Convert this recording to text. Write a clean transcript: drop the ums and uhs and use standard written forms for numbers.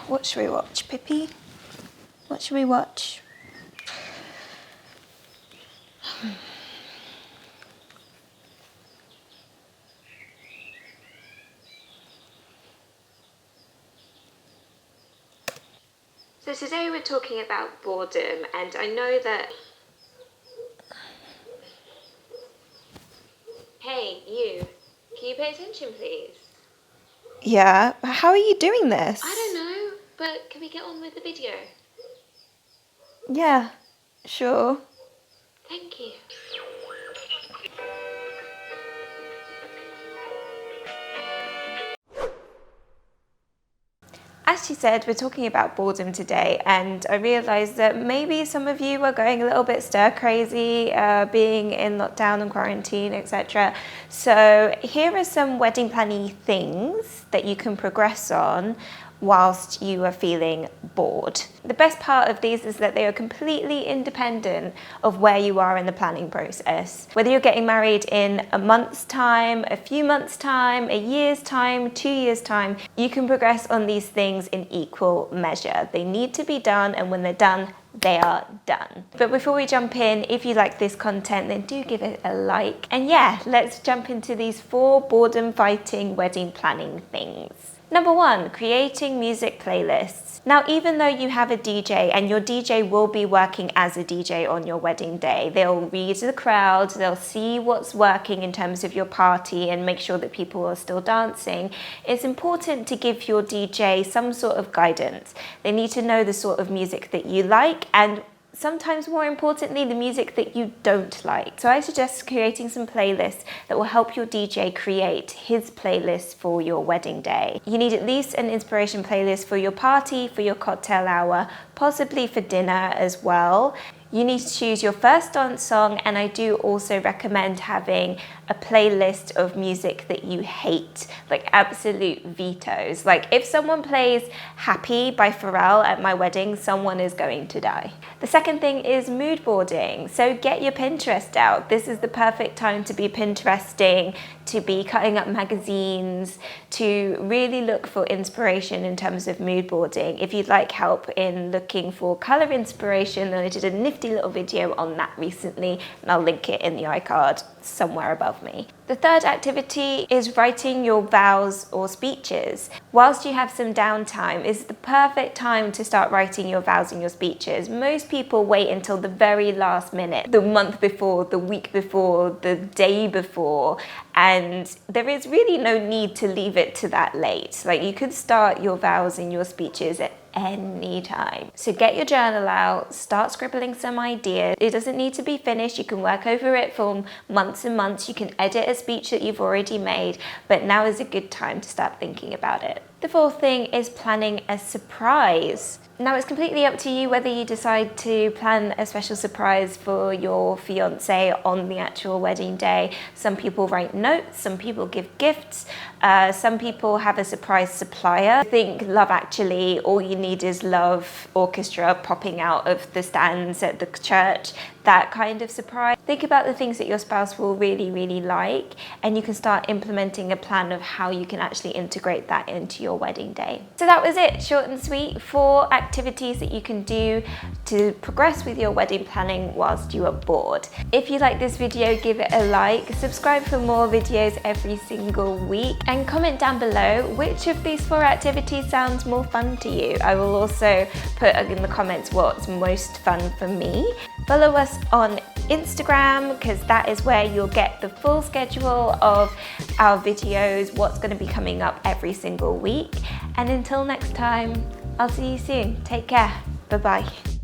What should we watch, Pippi? What should we watch? So today we're talking about boredom, and I know that... Hey, you. Can you pay attention, please? Yeah, how are you doing this? I don't know, but can we get on with the video? Yeah, sure. Thank you. As she said, we're talking about boredom today, and I realised that maybe some of you are going a little bit stir crazy, being in lockdown and quarantine, etc. So here are some wedding planning things that you can progress on whilst you are feeling bored. The best part of these is that they are completely independent of where you are in the planning process. Whether you're getting married in a month's time, a few months' time, a year's time, 2 years' time, you can progress on these things in equal measure. They need to be done, and when they're done, they are done. But before we jump in, if you like this content, then do give it a like. And yeah, let's jump into these 4 boredom fighting wedding planning things. Number 1, creating music playlists. Now, even though you have a DJ and your DJ will be working as a DJ on your wedding day, they'll read the crowd, they'll see what's working in terms of your party and make sure that people are still dancing. It's important to give your DJ some sort of guidance. They need to know the sort of music that you like, and sometimes more importantly, the music that you don't like. So I suggest creating some playlists that will help your DJ create his playlist for your wedding day. You need at least an inspiration playlist for your party, for your cocktail hour, possibly for dinner as well. You need to choose your first dance song, and I do also recommend having a playlist of music that you hate, like absolute vetoes. Like if someone plays Happy by Pharrell at my wedding, someone is going to die. The second thing is mood boarding. So get your Pinterest out. This is the perfect time to be Pinteresting, to be cutting up magazines, to really look for inspiration in terms of mood boarding. If you'd like help in looking for colour inspiration, then I did a nifty little video on that recently, and I'll link it in the iCard somewhere above me. The third activity is writing your vows or speeches. Whilst you have some downtime, it's the perfect time to start writing your vows and your speeches. Most people wait until the very last minute, the month before, the week before, the day before, and there is really no need to leave it to that late. Like, you could start your vows and your speeches at any time. So get your journal out, start scribbling some ideas. It doesn't need to be finished. You can work over it for months and months. You can edit a speech that you've already made, but now is a good time to start thinking about it. The fourth thing is planning a surprise. Now, it's completely up to you whether you decide to plan a special surprise for your fiance on the actual wedding day. Some people write notes, some people give gifts, some people have a surprise supplier. I think Love Actually, all you need is Love Orchestra popping out of the stands at the church, that kind of surprise. Think about the things that your spouse will really, really like, and you can start implementing a plan of how you can actually integrate that into your wedding day. So that was it, short and sweet. 4 activities that you can do to progress with your wedding planning whilst you are bored. If you like this video, give it a like, subscribe for more videos every single week, and comment down below which of these 4 activities sounds more fun to you. I will also put in the comments what's most fun for me. Follow us on Instagram, because that is where you'll get the full schedule of our videos, what's going to be coming up every single week. And until next time, I'll see you soon. Take care. Bye-bye.